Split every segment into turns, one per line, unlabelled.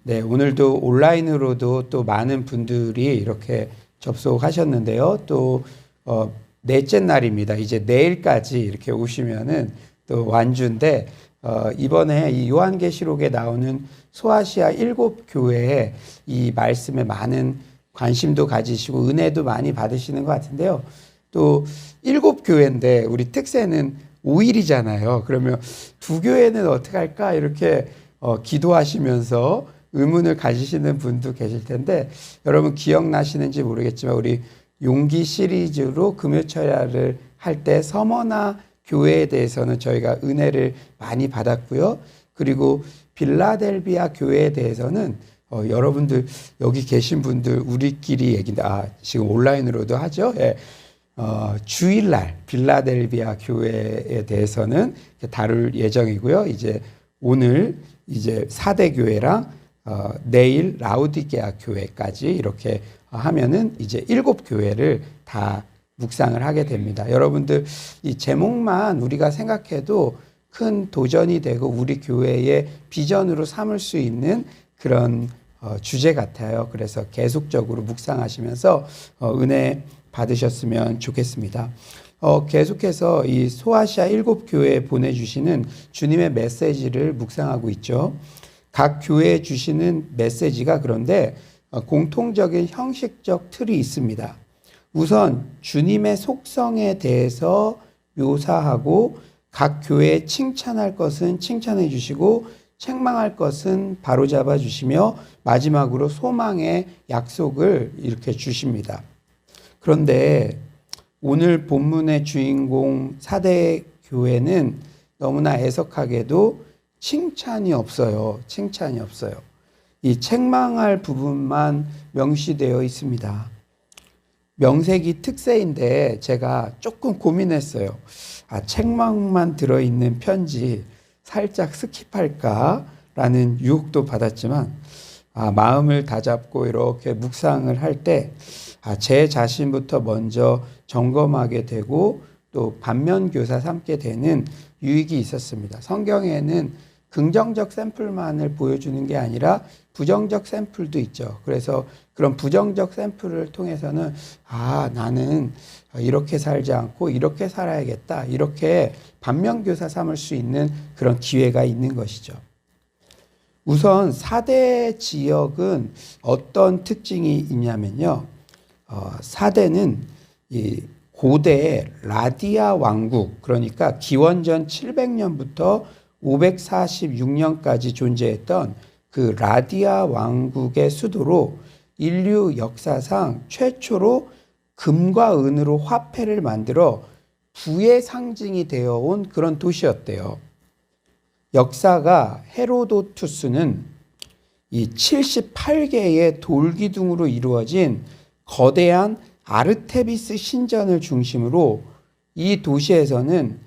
네, 오늘도 온라인으로도 또 많은 분들이 이렇게 접속하셨는데요. 또 넷째 날입니다. 이제 내일까지 이렇게 오시면은 또 완주인데 이번에 이 요한계시록에 나오는 소아시아 7교회에 이 말씀에 많은 관심도 가지시고 은혜도 많이 받으시는 것 같은데요. 또 7교회인데 우리 특세는 5일이잖아요. 그러면 두 교회는 어떻게 할까 이렇게 기도하시면서 의문을 가지시는 분도 계실 텐데 여러분 기억나시는지 모르겠지만 우리 용기 시리즈로 금요철야를 할 때 서머나 교회에 대해서는 저희가 은혜를 많이 받았고요. 그리고 빌라델비아 교회에 대해서는 여러분들 여기 계신 분들 우리끼리 얘기인데 지금 온라인으로도 하죠. 예. 주일날 빌라델비아 교회에 대해서는 다룰 예정이고요. 이제 오늘 이제 4대 교회랑 내일 라우디게아 교회까지 이렇게 하면은 이제 7교회를 다 묵상을 하게 됩니다. 여러분들 이 제목만 우리가 생각해도 큰 도전이 되고 우리 교회의 비전으로 삼을 수 있는 그런 주제 같아요. 그래서 계속적으로 묵상하시면서 은혜 받으셨으면 좋겠습니다. 계속해서 이 소아시아 7교회에 보내주시는 주님의 메시지를 묵상하고 있죠. 각 교회에 주시는 메시지가 그런데 공통적인 형식적 틀이 있습니다. 우선 주님의 속성에 대해서 묘사하고 각 교회에 칭찬할 것은 칭찬해 주시고 책망할 것은 바로잡아 주시며 마지막으로 소망의 약속을 이렇게 주십니다. 그런데 오늘 본문의 주인공 4대 교회는 너무나 애석하게도 칭찬이 없어요. 칭찬이 없어요. 이 책망할 부분만 명시되어 있습니다. 명색이 특세인데 제가 조금 고민했어요. 책망만 들어있는 편지 살짝 스킵할까라는 유혹도 받았지만 마음을 다잡고 이렇게 묵상을 할 때 제 자신부터 먼저 점검하게 되고 또 반면교사 삼게 되는 유익이 있었습니다. 성경에는 긍정적 샘플만을 보여주는 게 아니라 부정적 샘플도 있죠. 그래서 그런 부정적 샘플을 통해서는 나는 이렇게 살지 않고 이렇게 살아야겠다. 이렇게 반면교사 삼을 수 있는 그런 기회가 있는 것이죠. 우선 4대 지역은 어떤 특징이 있냐면요. 4대는 이 고대 라디아 왕국, 그러니까 기원전 700년부터 546년까지 존재했던 그 라디아 왕국의 수도로 인류 역사상 최초로 금과 은으로 화폐를 만들어 부의 상징이 되어 온 그런 도시였대요. 역사가 헤로도투스는 이 78개의 돌기둥으로 이루어진 거대한 아르테미스 신전을 중심으로 이 도시에서는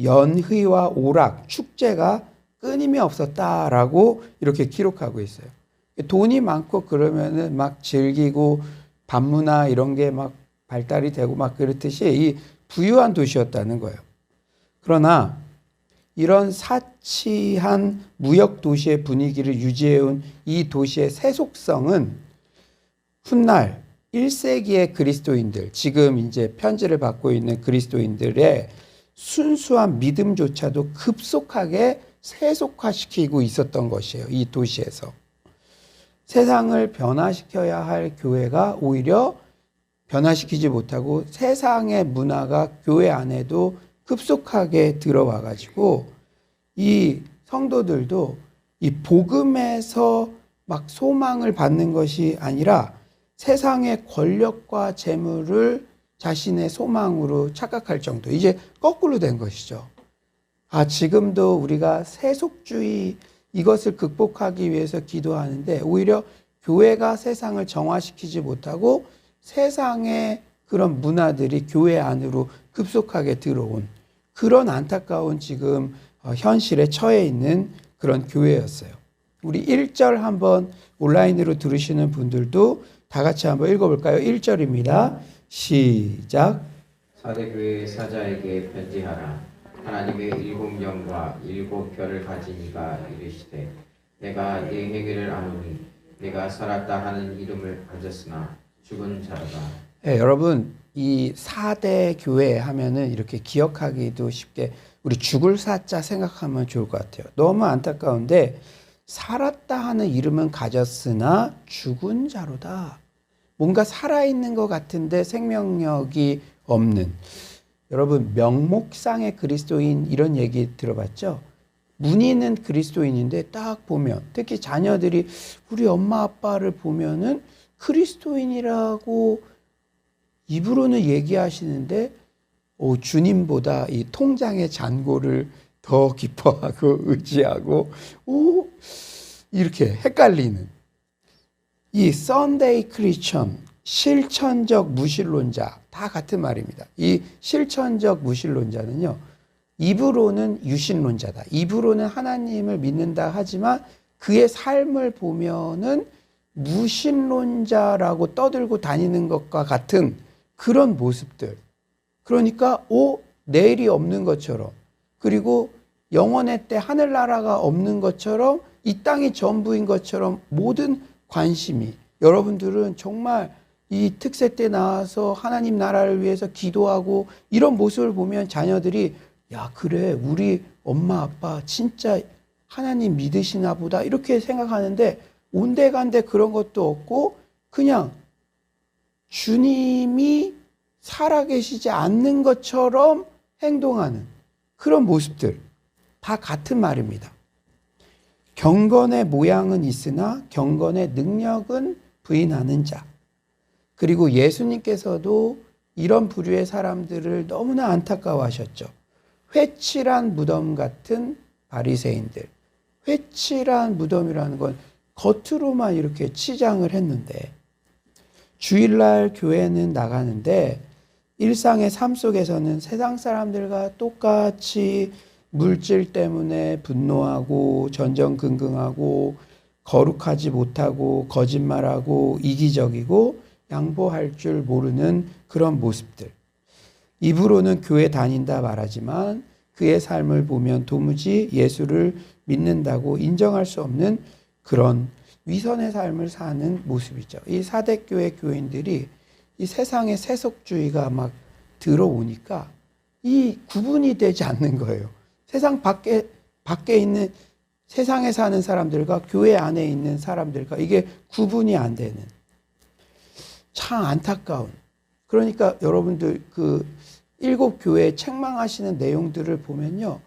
연회와 오락, 축제가 끊임이 없었다라고 이렇게 기록하고 있어요. 돈이 많고 그러면은 막 즐기고 반문화 이런 게 막 발달이 되고 막 그렇듯이 이 부유한 도시였다는 거예요. 그러나 이런 사치한 무역 도시의 분위기를 유지해온 이 도시의 세속성은 훗날 1세기의 그리스도인들, 지금 이제 편지를 받고 있는 그리스도인들의 순수한 믿음조차도 급속하게 세속화시키고 있었던 것이에요. 이 도시에서. 세상을 변화시켜야 할 교회가 오히려 변화시키지 못하고 세상의 문화가 교회 안에도 급속하게 들어와 가지고 이 성도들도 이 복음에서 막 소망을 받는 것이 아니라 세상의 권력과 재물을 자신의 소망으로 착각할 정도. 이제 거꾸로 된 것이죠. 지금도 우리가 세속주의 이것을 극복하기 위해서 기도하는데 오히려 교회가 세상을 정화시키지 못하고 세상의 그런 문화들이 교회 안으로 급속하게 들어온 그런 안타까운 지금 현실에 처해 있는 그런 교회였어요. 우리 1절 한번 온라인으로 들으시는 분들도 다 같이 한번 읽어볼까요? 1절입니다. 시작.
4대 교회의 사자에게 편지하라. 하나님의 7영과 7별을 가진 이가 이르시되 내가 네 행위를 아노니 내가 살았다 하는 이름을 가졌으나 죽은 자로다.
네, 여러분 이 4대 교회 하면은 이렇게 기억하기도 쉽게 우리 죽을 사자 생각하면 좋을 것 같아요. 너무 안타까운데 살았다 하는 이름은 가졌으나 죽은 자로다. 뭔가 살아있는 것 같은데 생명력이 없는. 여러분 명목상의 그리스도인 이런 얘기 들어봤죠? 문의는 그리스도인인데 딱 보면 특히 자녀들이 우리 엄마 아빠를 보면은 그리스도인이라고 입으로는 얘기하시는데 주님보다 이 통장의 잔고를 더 기뻐하고 의지하고 이렇게 헷갈리는 이 썬데이 크리스천 실천적 무신론자 다 같은 말입니다. 이 실천적 무신론자는요. 입으로는 유신론자다. 입으로는 하나님을 믿는다 하지만 그의 삶을 보면은 무신론자라고 떠들고 다니는 것과 같은 그런 모습들. 그러니까 내일이 없는 것처럼 그리고 영원의 때 하늘나라가 없는 것처럼 이 땅이 전부인 것처럼 모든 관심이 여러분들은 정말 이 특세 때 나와서 하나님 나라를 위해서 기도하고 이런 모습을 보면 자녀들이 야 그래 우리 엄마 아빠 진짜 하나님 믿으시나 보다 이렇게 생각하는데 온데간데 그런 것도 없고 그냥 주님이 살아계시지 않는 것처럼 행동하는 그런 모습들 다 같은 말입니다. 경건의 모양은 있으나 경건의 능력은 부인하는 자. 그리고 예수님께서도 이런 부류의 사람들을 너무나 안타까워하셨죠. 회칠한 무덤 같은 바리새인들. 회칠한 무덤이라는 건 겉으로만 이렇게 치장을 했는데 주일날 교회는 나가는데 일상의 삶 속에서는 세상 사람들과 똑같이 물질 때문에 분노하고 전전긍긍하고 거룩하지 못하고 거짓말하고 이기적이고 양보할 줄 모르는 그런 모습들. 입으로는 교회 다닌다 말하지만 그의 삶을 보면 도무지 예수를 믿는다고 인정할 수 없는 그런 위선의 삶을 사는 모습이죠. 이 4대 교회 교인들이 이 세상의 세속주의가 막 들어오니까 이 구분이 되지 않는 거예요. 세상 밖에 있는 세상에 사는 사람들과 교회 안에 있는 사람들과 이게 구분이 안 되는 참 안타까운. 그러니까 여러분들 그 7교회 책망하시는 내용들을 보면요.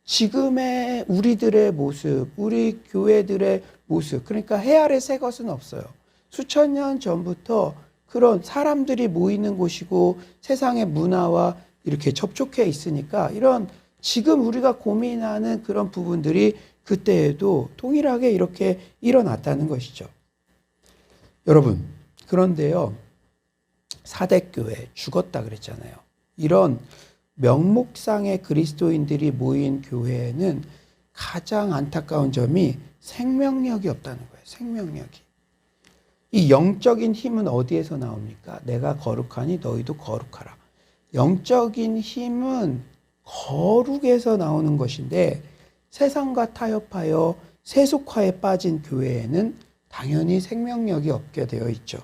지금의 우리들의 모습, 우리 교회들의 모습, 그러니까 해 아래 새 것은 없어요. 수천 년 전부터 그런 사람들이 모이는 곳이고 세상의 문화와 이렇게 접촉해 있으니까 이런 지금 우리가 고민하는 그런 부분들이 그때에도 동일하게 이렇게 일어났다는 것이죠. 여러분, 그런데요. 4대 교회 죽었다 그랬잖아요. 이런 명목상의 그리스도인들이 모인 교회에는 가장 안타까운 점이 생명력이 없다는 거예요. 생명력이. 이 영적인 힘은 어디에서 나옵니까? 내가 거룩하니 너희도 거룩하라. 영적인 힘은 거룩에서 나오는 것인데 세상과 타협하여 세속화에 빠진 교회에는 당연히 생명력이 없게 되어 있죠.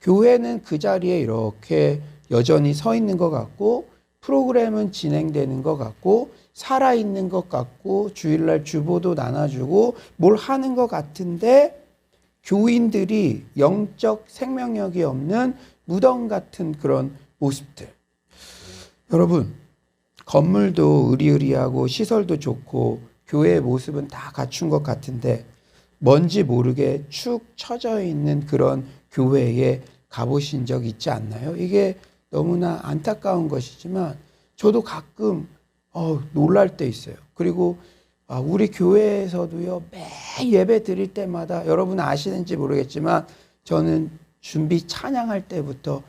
교회는 그 자리에 이렇게 여전히 서 있는 것 같고 프로그램은 진행되는 것 같고 살아있는 것 같고 주일날 주보도 나눠주고 뭘 하는 것 같은데 교인들이 영적 생명력이 없는 무덤 같은 그런 모습들. 여러분 건물도 으리으리하고 시설도 좋고 교회의 모습은 다 갖춘 것 같은데 뭔지 모르게 축 처져 있는 그런 교회에 가보신 적 있지 않나요? 이게 너무나 안타까운 것이지만 저도 가끔 놀랄 때 있어요. 그리고 우리 교회에서도요 매 예배 드릴 때마다 여러분 아시는지 모르겠지만 저는 준비 찬양할 때부터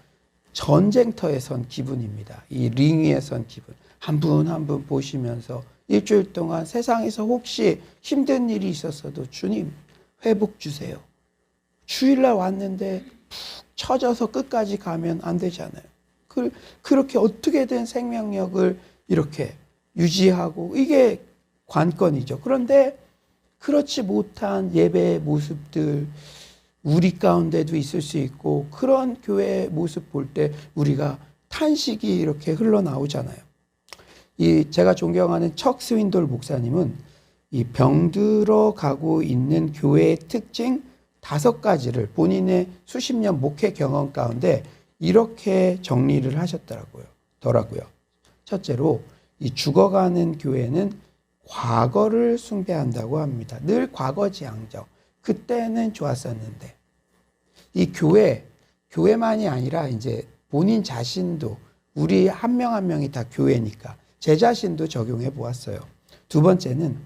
전쟁터에 선 기분입니다. 이 링 위에 선 기분. 한 분 한 분 보시면서 일주일 동안 세상에서 혹시 힘든 일이 있었어도 주님 회복 주세요. 주일날 왔는데 푹 처져서 끝까지 가면 안 되잖아요. 그렇게 어떻게든 생명력을 이렇게 유지하고 이게 관건이죠. 그런데 그렇지 못한 예배의 모습들 우리 가운데도 있을 수 있고 그런 교회의 모습 볼 때 우리가 탄식이 이렇게 흘러나오잖아요. 이 제가 존경하는 척 스윈돌 목사님은 이 병들어 가고 있는 교회의 특징 5가지를 본인의 수십 년 목회 경험 가운데 이렇게 정리를 하셨더라고요. 첫째로 이 죽어가는 교회는 과거를 숭배한다고 합니다. 늘 과거지향적. 그때는 좋았었는데 이 교회만이 아니라 이제 본인 자신도 우리 한 명 한 명이 다 교회니까 제 자신도 적용해 보았어요. 두 번째는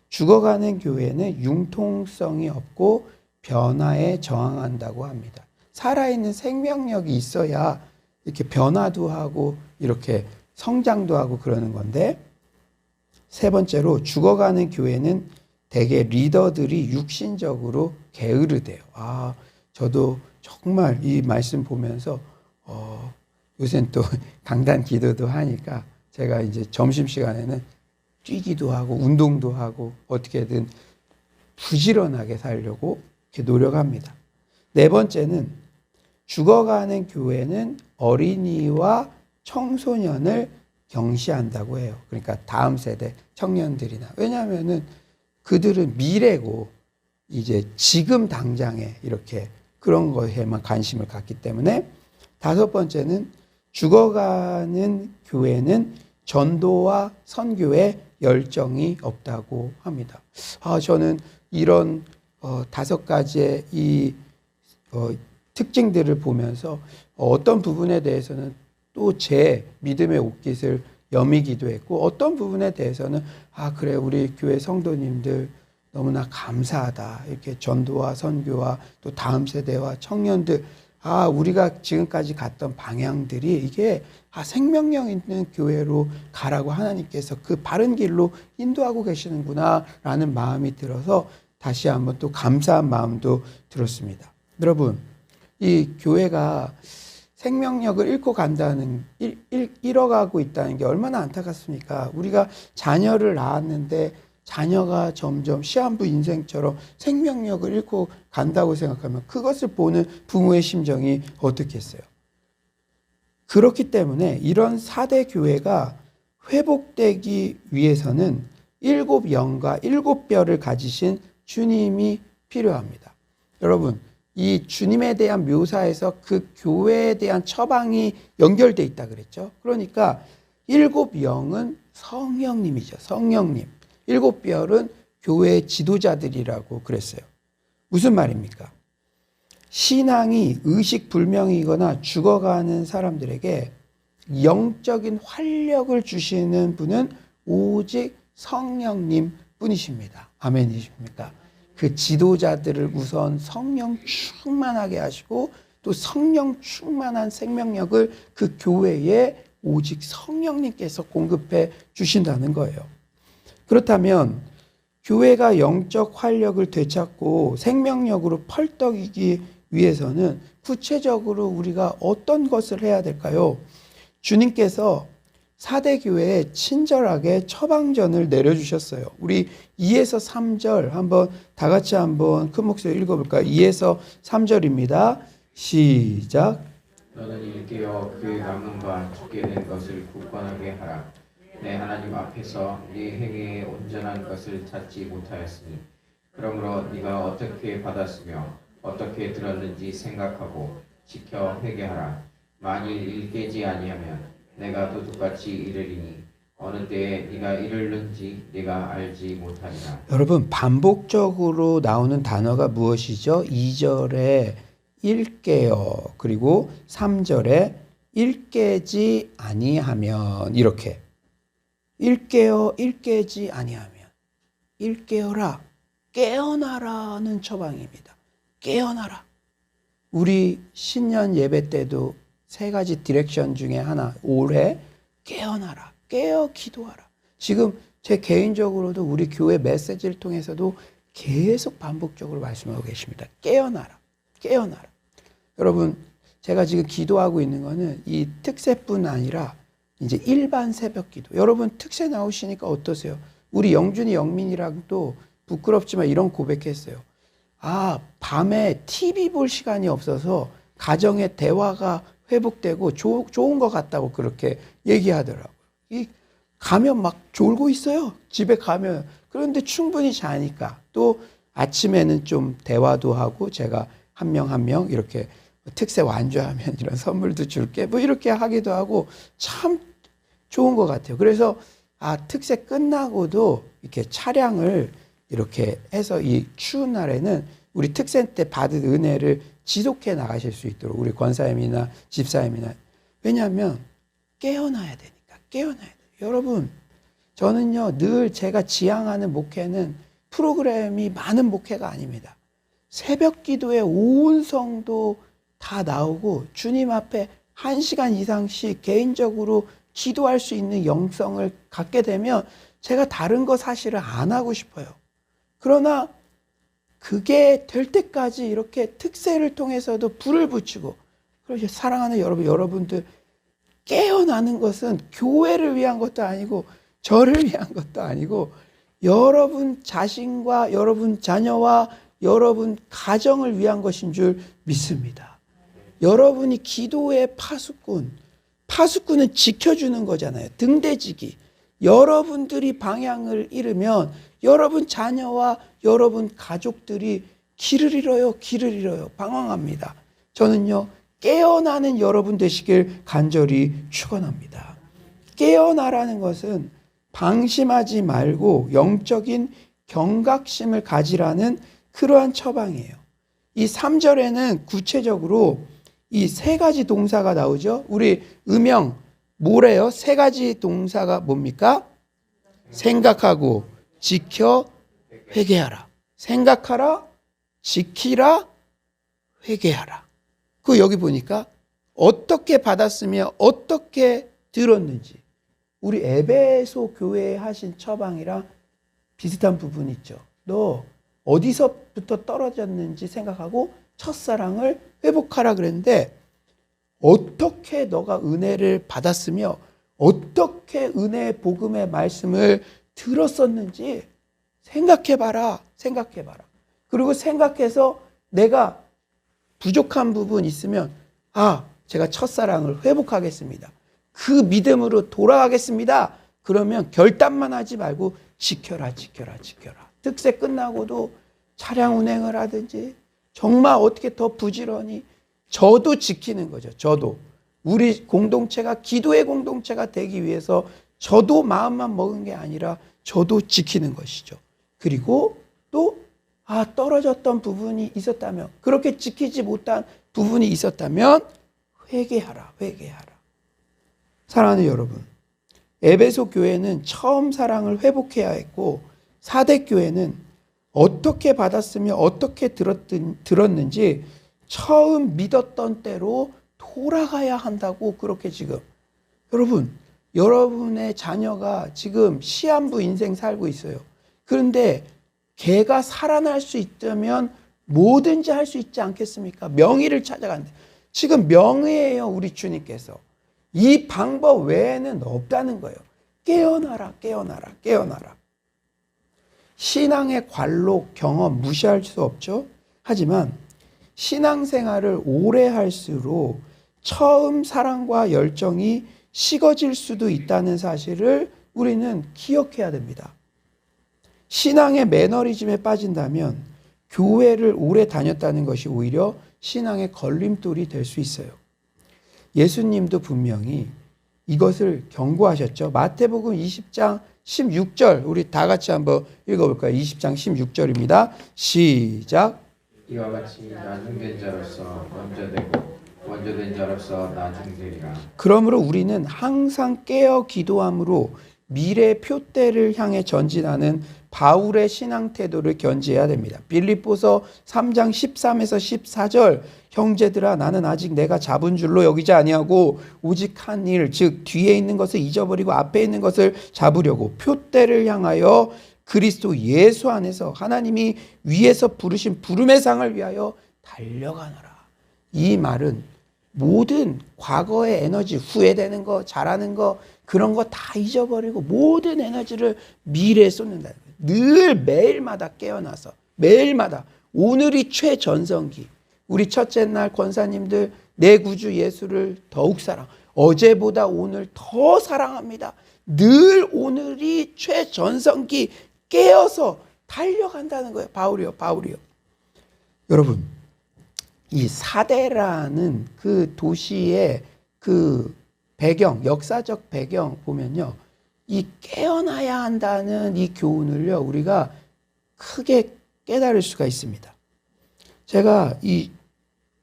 죽어가는 교회는 융통성이 없고 변화에 저항한다고 합니다. 살아있는 생명력이 있어야 이렇게 변화도 하고 이렇게 성장도 하고 그러는 건데 세 번째로 죽어가는 교회는 대개 리더들이 육신적으로 게으르대요. 저도 정말 이 말씀 보면서 요새는 또 강단 기도도 하니까 제가 이제 점심시간에는 뛰기도 하고 운동도 하고 어떻게든 부지런하게 살려고 이렇게 노력합니다. 네 번째는 죽어가는 교회는 어린이와 청소년을 경시한다고 해요. 그러니까 다음 세대 청년들이나 왜냐하면은 그들은 미래고 이제 지금 당장에 이렇게 그런 거에만 관심을 갖기 때문에 다섯 번째는 죽어가는 교회는 전도와 선교에 열정이 없다고 합니다. 저는 이런 5가지의 이 특징들을 보면서 어떤 부분에 대해서는 또 제 믿음의 옷깃을 여미기도 했고 어떤 부분에 대해서는 그래 우리 교회 성도님들 너무나 감사하다. 이렇게 전도와 선교와 또 다음 세대와 청년들 우리가 지금까지 갔던 방향들이 이게 생명력 있는 교회로 가라고 하나님께서 그 바른 길로 인도하고 계시는구나 라는 마음이 들어서 다시 한번 또 감사한 마음도 들었습니다. 여러분 이 교회가 생명력을 잃어가고 있다는 게 얼마나 안타깝습니까? 우리가 자녀를 낳았는데 자녀가 점점 시한부 인생처럼 생명력을 잃고 간다고 생각하면 그것을 보는 부모의 심정이 어떻겠어요? 그렇기 때문에 이런 4대 교회가 회복되기 위해서는 7영과 7뼈를 가지신 주님이 필요합니다. 여러분 이 주님에 대한 묘사에서 그 교회에 대한 처방이 연결되어 있다 그랬죠. 그러니까 7영은 성령님이죠. 성령님. 7뼈는 교회의 지도자들이라고 그랬어요. 무슨 말입니까? 신앙이 의식불명이거나 죽어가는 사람들에게 영적인 활력을 주시는 분은 오직 성령님 뿐이십니다. 아멘이십니까? 그 지도자들을 우선 성령 충만하게 하시고 또 성령 충만한 생명력을 그 교회에 오직 성령님께서 공급해 주신다는 거예요. 그렇다면 교회가 영적 활력을 되찾고 생명력으로 펄떡이기 위해서는 구체적으로 우리가 어떤 것을 해야 될까요? 주님께서 4대 교회에 친절하게 처방전을 내려주셨어요. 우리 2에서 3절 한번 다 같이 한번 큰 목소리로 읽어볼까요? 2에서 3절입니다. 시작.
너는 일깨어 그 남은 바 죽게 된 것을 굳건하게 하라. 내 하나님 앞에서 네 행위의 온전한 것을 찾지 못하였으니 그러므로 네가 어떻게 받았으며 어떻게 들었는지 생각하고 지켜 회개하라. 만일 일깨지 아니하면 내가 도둑같이 이르리니 어느 때에 네가 이르는지 네가 알지 못하리라.
여러분 반복적으로 나오는 단어가 무엇이죠? 2절에 일깨어 그리고 3절에 일깨지 아니하면 이렇게 일깨어 일깨지 아니하면 일깨어라 깨어나라는 처방입니다. 깨어나라. 우리 신년 예배 때도 3가지 디렉션 중에 하나 올해 깨어나라 깨어 기도하라. 지금 제 개인적으로도 우리 교회 메시지를 통해서도 계속 반복적으로 말씀하고 계십니다. 깨어나라 깨어나라. 여러분 제가 지금 기도하고 있는 거는 이 특세뿐 아니라 이제 일반 새벽 기도. 여러분 특세 나오시니까 어떠세요? 우리 영준이 영민이랑 또 부끄럽지만 이런 고백했어요. 밤에 TV 볼 시간이 없어서 가정의 대화가 회복되고 좋은 것 같다고 그렇게 얘기하더라고요. 가면 막 졸고 있어요. 집에 가면. 그런데 충분히 자니까. 또 아침에는 좀 대화도 하고 제가 한 명 한 명 이렇게 특세 완주하면 이런 선물도 줄게 뭐 이렇게 하기도 하고 참 좋은 것 같아요. 그래서 특세 끝나고도 이렇게 차량을 이렇게 해서 이 추운 날에는 우리 특세 때 받은 은혜를 지속해 나가실 수 있도록 우리 권사님이나 집사님이나 왜냐하면 깨어나야 되니까 깨어나야 돼요. 여러분 저는요 늘 제가 지향하는 목회는 프로그램이 많은 목회가 아닙니다. 새벽 기도에 온 성도 다 나오고 주님 앞에 1시간 이상씩 개인적으로 기도할 수 있는 영성을 갖게 되면 제가 다른 거 사실은 안 하고 싶어요. 그러나 그게 될 때까지 이렇게 특세를 통해서도 불을 붙이고 그러죠. 사랑하는 여러분들 깨어나는 것은 교회를 위한 것도 아니고 저를 위한 것도 아니고 여러분 자신과 여러분 자녀와 여러분 가정을 위한 것인 줄 믿습니다. 여러분이 기도의 파수꾼은 지켜주는 거잖아요. 등대지기. 여러분들이 방향을 잃으면 여러분 자녀와 여러분 가족들이 길을 잃어요. 방황합니다. 저는요, 깨어나는 여러분 되시길 간절히 축원합니다. 깨어나라는 것은 방심하지 말고 영적인 경각심을 가지라는 그러한 처방이에요. 이 3절에는 구체적으로 이 세 가지 동사가 나오죠. 우리 음영 뭐래요? 세 가지 동사가 뭡니까? 생각하고 지켜 회개하라. 생각하라, 지키라, 회개하라. 그 여기 보니까 어떻게 받았으며 어떻게 들었는지 우리 에베소 교회에 하신 처방이랑 비슷한 부분이 있죠. 너 어디서부터 떨어졌는지 생각하고 첫사랑을 회복하라 그랬는데 어떻게 너가 은혜를 받았으며 어떻게 은혜의 복음의 말씀을 들었었는지 생각해봐라. 그리고 생각해서 내가 부족한 부분 있으면 제가 첫사랑을 회복하겠습니다. 그 믿음으로 돌아가겠습니다. 그러면 결단만 하지 말고 지켜라. 특세 끝나고도 차량 운행을 하든지 정말 어떻게 더 부지런히 저도 지키는 거죠. 저도 우리 공동체가 기도의 공동체가 되기 위해서 저도 마음만 먹은 게 아니라 저도 지키는 것이죠. 그리고 또 떨어졌던 부분이 있었다면 그렇게 지키지 못한 부분이 있었다면 회개하라. 사랑하는 여러분, 에베소 교회는 처음 사랑을 회복해야 했고 사대 교회는 어떻게 받았으며 어떻게 들었는지 처음 믿었던 때로 돌아가야 한다고 그렇게 지금 여러분의 자녀가 지금 시한부 인생 살고 있어요. 그런데 걔가 살아날 수 있다면 뭐든지 할 수 있지 않겠습니까? 명의를 찾아간대. 지금 명의예요, 우리 주님께서. 이 방법 외에는 없다는 거예요. 깨어나라. 신앙의 관록, 경험 무시할 수 없죠. 하지만 신앙생활을 오래 할수록 처음 사랑과 열정이 식어질 수도 있다는 사실을 우리는 기억해야 됩니다. 신앙의 매너리즘에 빠진다면 교회를 오래 다녔다는 것이 오히려 신앙의 걸림돌이 될 수 있어요. 예수님도 분명히 이것을 경고하셨죠. 마태복음 20장 16절 우리 다 같이 한번 읽어볼까요? 20장 16절입니다. 시작.
이와 같이 나중된 자로서 먼저 된 자로서 나중되리라. 그러므로
우리는 항상 깨어 기도함으로 미래 표대를 향해 전진하는 바울의 신앙 태도를 견지해야 됩니다. 빌립보서 3장 13에서 14절 형제들아 나는 아직 내가 잡은 줄로 여기지 아니하고 오직 한 일 즉 뒤에 있는 것을 잊어버리고 앞에 있는 것을 잡으려고 표대를 향하여 그리스도 예수 안에서 하나님이 위에서 부르신 부름의 상을 위하여 달려가노라. 이 말은 모든 과거의 에너지, 후회되는 거, 잘하는 거 그런 거 다 잊어버리고 모든 에너지를 미래에 쏟는다는 거예요. 늘 매일마다 깨어나서 매일마다 오늘이 최전성기. 우리 첫째 날 권사님들 내 구주 예수를 더욱 사랑. 어제보다 오늘 더 사랑합니다. 늘 오늘이 최전성기 깨어서 달려간다는 거예요. 바울이요. 여러분, 이 사대라는 그 도시의 그 배경, 역사적 배경 보면요. 이 깨어나야 한다는 이 교훈을요, 우리가 크게 깨달을 수가 있습니다. 제가 이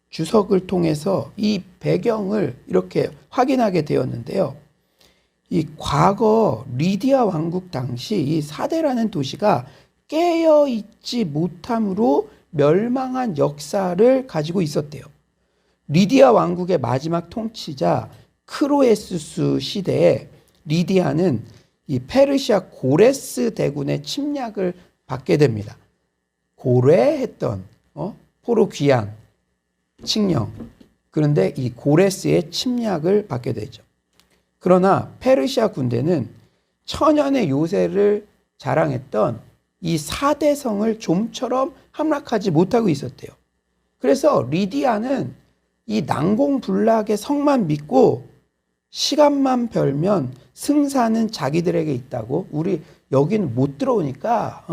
주석을 통해서 이 배경을 이렇게 확인하게 되었는데요. 이 과거 리디아 왕국 당시 이 사대라는 도시가 깨어 있지 못함으로 멸망한 역사를 가지고 있었대요. 리디아 왕국의 마지막 통치자 크로에수스 시대에 리디아는 이 페르시아 고레스 대군의 침략을 받게 됩니다. 고래했던 포로 귀양 칙령. 그런데 이 고레스의 침략을 받게 되죠. 그러나 페르시아 군대는 천연의 요새를 자랑했던 이 사대성을 좀처럼 함락하지 못하고 있었대요. 그래서 리디아는 이 난공불락의 성만 믿고 시간만 벌면 승산은 자기들에게 있다고, 우리 여기는 못 들어오니까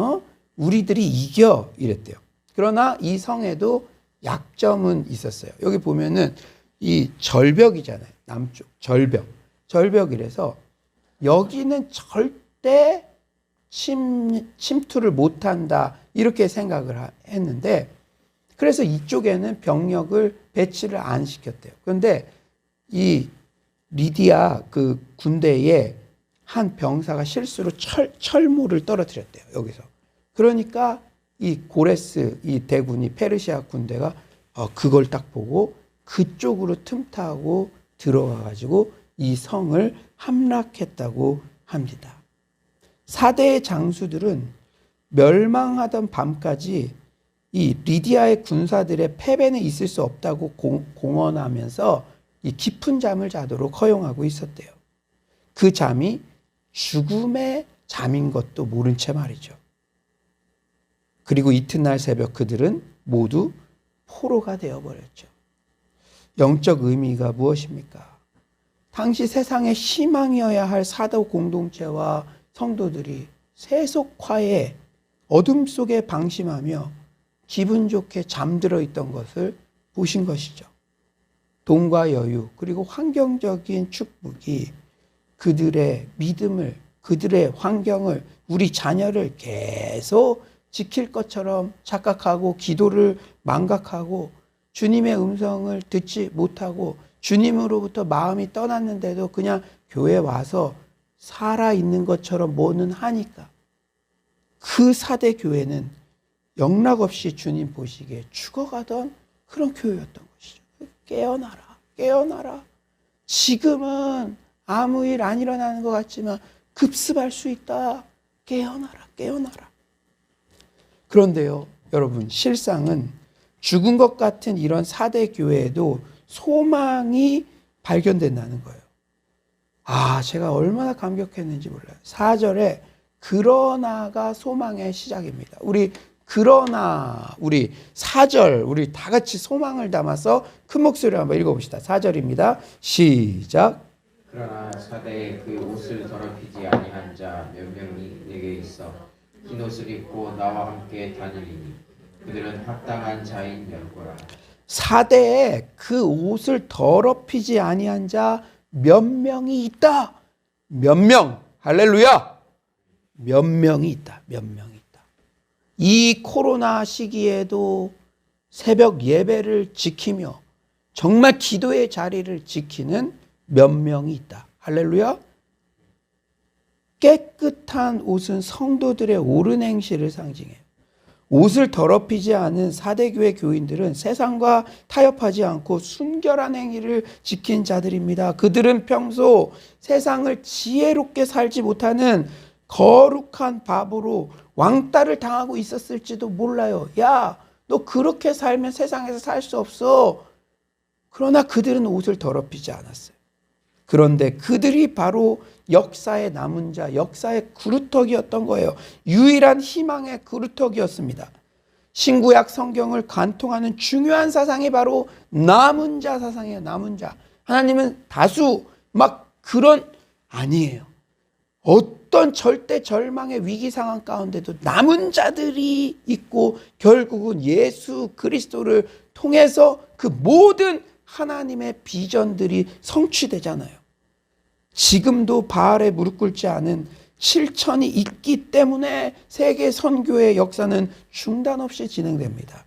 우리들이 이겨 이랬대요. 그러나 이 성에도 약점은 있었어요. 여기 보면은 이 절벽이잖아요. 남쪽 절벽이라서 여기는 절대 침투를 못한다 이렇게 생각을 했는데, 그래서 이쪽에는 병력을 배치를 안 시켰대요. 그런데 이 리디아 그 군대에 한 병사가 실수로 철모를 떨어뜨렸대요. 여기서. 그러니까 이 고레스 이 대군이 페르시아 군대가 그걸 딱 보고 그쪽으로 틈타고 들어가 가지고 이 성을 함락했다고 합니다. 사대의 장수들은 멸망하던 밤까지 이 리디아의 군사들의 패배는 있을 수 없다고 공언하면서 이 깊은 잠을 자도록 허용하고 있었대요. 그 잠이 죽음의 잠인 것도 모른 채 말이죠. 그리고 이튿날 새벽 그들은 모두 포로가 되어버렸죠. 영적 의미가 무엇입니까? 당시 세상의 희망이어야 할 사도 공동체와 성도들이 세속화의 어둠 속에 방심하며 기분 좋게 잠들어 있던 것을 보신 것이죠. 돈과 여유 그리고 환경적인 축복이 그들의 믿음을, 그들의 환경을, 우리 자녀를 계속 지킬 것처럼 착각하고 기도를 망각하고 주님의 음성을 듣지 못하고 주님으로부터 마음이 떠났는데도 그냥 교회 와서 살아있는 것처럼 뭐는 하니까 그 사대 교회는 영락없이 주님 보시기에 죽어가던 그런 교회였던 것이죠. 깨어나라. 지금은 아무 일 안 일어나는 것 같지만 급습할 수 있다. 깨어나라. 그런데요, 여러분, 실상은 죽은 것 같은 이런 사대 교회에도 소망이 발견된다는 거예요. 제가 얼마나 감격했는지 몰라요. 4절에 그러나가 소망의 시작입니다. 우리 4절 우리 다 같이 소망을 담아서 큰 목소리로 한번 읽어봅시다. 4절입니다. 시작.
그러나 사대에 그 옷을 더럽히지 아니한 자 몇 명이 내게 있어 흰 옷을 입고 나와 함께 다니리니 그들은 합당한 자인 멸거라.
사대에 그 옷을 더럽히지 아니한 자 몇 명이 있다. 몇 명. 할렐루야. 몇 명이 있다. 이 코로나 시기에도 새벽 예배를 지키며 정말 기도의 자리를 지키는 몇 명이 있다. 할렐루야. 깨끗한 옷은 성도들의 옳은 행실을 상징해요. 옷을 더럽히지 않은 사대교회 교인들은 세상과 타협하지 않고 순결한 행위를 지킨 자들입니다. 그들은 평소 세상을 지혜롭게 살지 못하는 거룩한 바보로 왕따를 당하고 있었을지도 몰라요. 야, 너 그렇게 살면 세상에서 살 수 없어. 그러나 그들은 옷을 더럽히지 않았어요. 그런데 그들이 바로 역사의 남은 자, 역사의 그루터기였던 거예요. 유일한 희망의 그루터기였습니다. 신구약 성경을 관통하는 중요한 사상이 바로 남은 자 사상이에요. 남은 자. 하나님은 다수 막 그런 아니에요. 어떤 절대 절망의 위기 상황 가운데도 남은 자들이 있고 결국은 예수 그리스도를 통해서 그 모든 하나님의 비전들이 성취되잖아요. 지금도 바알에 무릎 꿇지 않은 7천이 있기 때문에 세계 선교의 역사는 중단 없이 진행됩니다.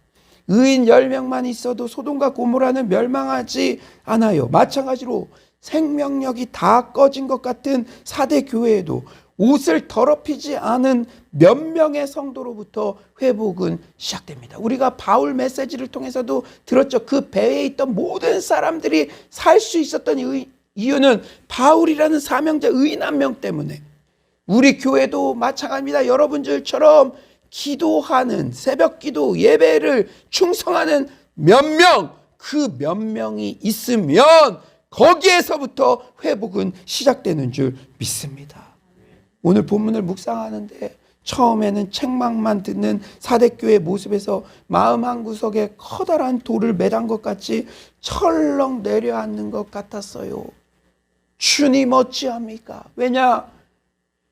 의인 10명만 있어도 소돔과 고모라는 멸망하지 않아요. 마찬가지로 생명력이 다 꺼진 것 같은 사대 교회에도 옷을 더럽히지 않은 몇 명의 성도로부터 회복은 시작됩니다. 우리가 바울 메시지를 통해서도 들었죠. 그 배에 있던 모든 사람들이 살 수 있었던 이유는 바울이라는 사명자 의인 한 명 때문에. 우리 교회도 마찬가지입니다. 여러분들처럼 기도하는 새벽 기도 예배를 충성하는 몇 명, 그 몇 명이 있으면 거기에서부터 회복은 시작되는 줄 믿습니다. 오늘 본문을 묵상하는데 처음에는 책망만 듣는 사대교회 모습에서 마음 한구석에 커다란 돌을 매단 것 같이 철렁 내려앉는 것 같았어요. 주님 어찌합니까? 왜냐?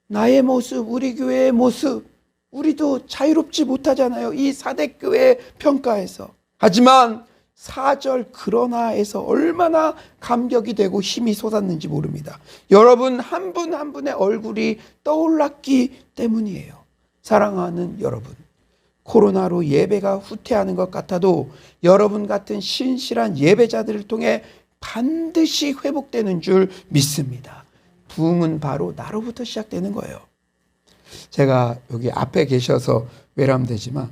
나의 모습, 우리 교회의 모습, 우리도 자유롭지 못하잖아요. 이 사대교회 평가에서. 하지만 4절 그러나에서 얼마나 감격이 되고 힘이 솟았는지 모릅니다. 여러분 한 분 한 분의 얼굴이 떠올랐기 때문이에요. 사랑하는 여러분, 코로나로 예배가 후퇴하는 것 같아도 여러분 같은 신실한 예배자들을 통해 반드시 회복되는 줄 믿습니다. 부흥은 바로 나로부터 시작되는 거예요. 제가 여기 앞에 계셔서 외람되지만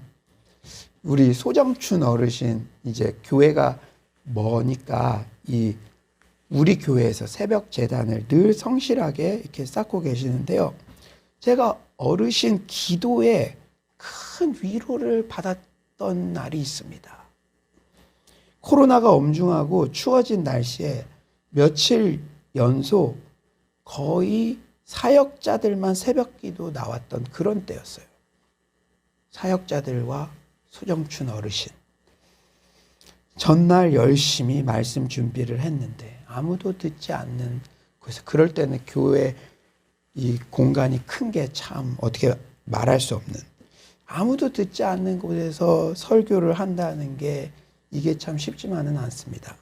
우리 소정춘 어르신 이제 교회가 머니까 이 우리 교회에서 새벽 재단을 늘 성실하게 이렇게 쌓고 계시는데요. 제가 어르신 기도에 큰 위로를 받았던 날이 있습니다. 코로나가 엄중하고 추워진 날씨에 며칠 연속 거의 사역자들만 새벽 기도 나왔던 그런 때였어요. 사역자들과 소정춘 어르신. 전날 열심히 말씀 준비를 했는데 아무도 듣지 않는 곳에서, 그럴 때는 교회 이 공간이 큰 게 참 어떻게 말할 수 없는, 아무도 듣지 않는 곳에서 설교를 한다는 게 이게 참 쉽지만은 않습니다.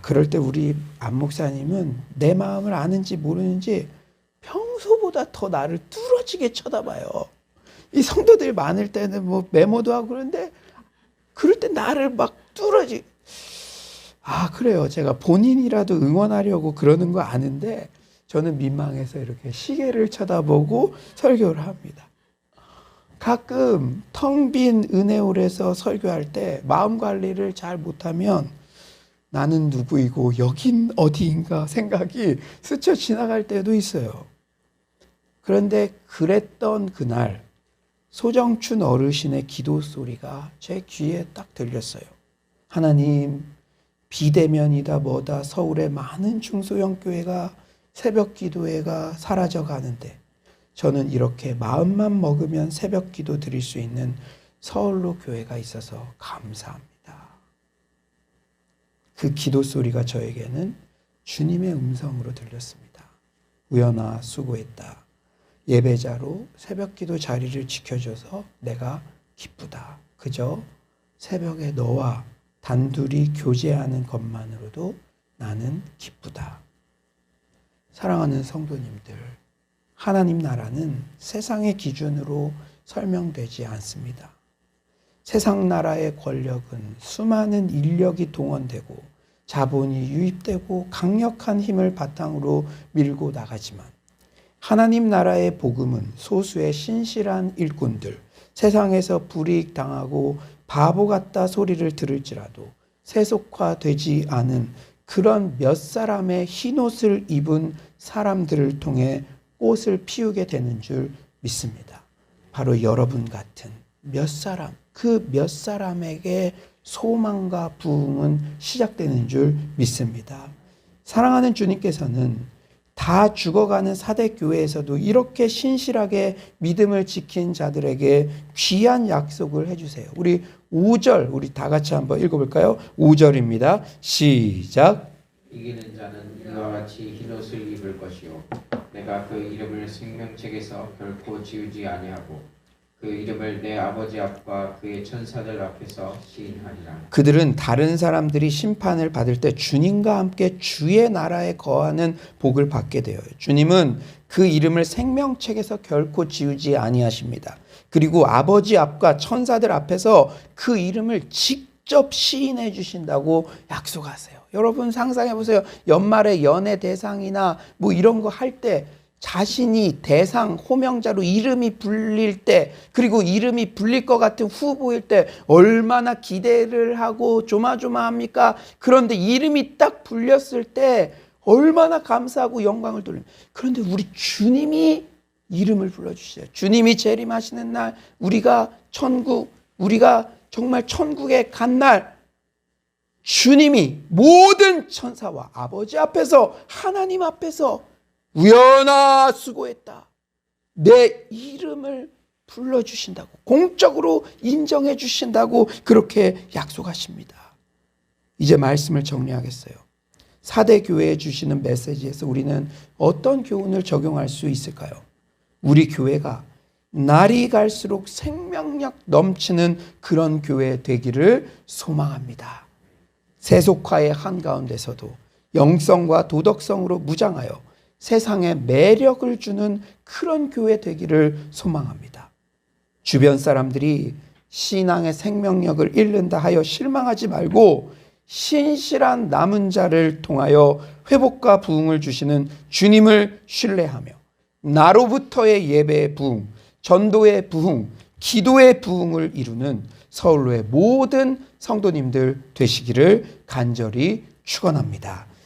그럴 때 우리 안 목사님은 내 마음을 아는지 모르는지 평소보다 더 나를 뚫어지게 쳐다봐요. 이 성도들이 많을 때는 뭐 메모도 하고 그러는데 그럴 때 나를 막 그래요. 제가 본인이라도 응원하려고 그러는 거 아는데 저는 민망해서 이렇게 시계를 쳐다보고 설교를 합니다. 가끔 텅 빈 은혜홀에서 설교할 때 마음 관리를 잘 못하면 나는 누구이고 여긴 어디인가 생각이 스쳐 지나갈 때도 있어요. 그런데 그랬던 그날 소정춘 어르신의 기도 소리가 제 귀에 딱 들렸어요. 하나님, 비대면이다 뭐다 서울의 많은 중소형 교회가 새벽 기도회가 사라져 가는데 저는 이렇게 마음만 먹으면 새벽 기도 드릴 수 있는 서울로 교회가 있어서 감사합니다. 그 기도 소리가 저에게는 주님의 음성으로 들렸습니다. 우연아 수고했다. 예배자로 새벽 기도 자리를 지켜줘서 내가 기쁘다. 그저 새벽에 너와 단둘이 교제하는 것만으로도 나는 기쁘다. 사랑하는 성도님들, 하나님 나라는 세상의 기준으로 설명되지 않습니다. 세상 나라의 권력은 수많은 인력이 동원되고 자본이 유입되고 강력한 힘을 바탕으로 밀고 나가지만 하나님 나라의 복음은 소수의 신실한 일꾼들, 세상에서 불이익 당하고 바보 같다 소리를 들을지라도 세속화되지 않은 그런 몇 사람의 흰옷을 입은 사람들을 통해 꽃을 피우게 되는 줄 믿습니다. 바로 여러분 같은 몇 사람, 그 몇 사람에게 소망과 부흥은 시작되는 줄 믿습니다. 사랑하는 주님께서는 다 죽어가는 사대 교회에서도 이렇게 신실하게 믿음을 지킨 자들에게 귀한 약속을 해주세요. 우리 5절 우리 다 같이 한번 읽어볼까요? 5절입니다. 시작.
이기는 자는 이와 같이 흰옷을 입을 것이요 내가 그 이름을 생명책에서 결코 지우지 아니하고 그 이름을 내 아버지 앞과 그의 천사들 앞에서 시인하리라.
그들은 다른 사람들이 심판을 받을 때 주님과 함께 주의 나라에 거하는 복을 받게 되어요. 주님은 그 이름을 생명책에서 결코 지우지 아니하십니다. 그리고 아버지 앞과 천사들 앞에서 그 이름을 직접 시인해 주신다고 약속하세요. 여러분 상상해 보세요. 연말에 연예 대상이나 뭐 이런 거 할 때 자신이 대상 호명자로 이름이 불릴 때, 그리고 이름이 불릴 것 같은 후보일 때 얼마나 기대를 하고 조마조마합니까? 그런데 이름이 딱 불렸을 때 얼마나 감사하고 영광을 돌립니다. 그런데 우리 주님이 이름을 불러주시죠. 주님이 재림하시는 날, 우리가 정말 천국에 간 날, 주님이 모든 천사와 아버지 앞에서, 하나님 앞에서 우연아 수고했다, 내 이름을 불러주신다고, 공적으로 인정해 주신다고 그렇게 약속하십니다. 이제 말씀을 정리하겠어요. 사대 교회에 주시는 메시지에서 우리는 어떤 교훈을 적용할 수 있을까요? 우리 교회가 날이 갈수록 생명력 넘치는 그런 교회 되기를 소망합니다. 세속화의 한가운데서도 영성과 도덕성으로 무장하여 세상에 매력을 주는 그런 교회 되기를 소망합니다. 주변 사람들이 신앙의 생명력을 잃는다 하여 실망하지 말고 신실한 남은 자를 통하여 회복과 부흥을 주시는 주님을 신뢰하며 나로부터의 예배의 부흥, 전도의 부흥, 기도의 부흥을 이루는 서울로의 모든 성도님들 되시기를 간절히 축원합니다.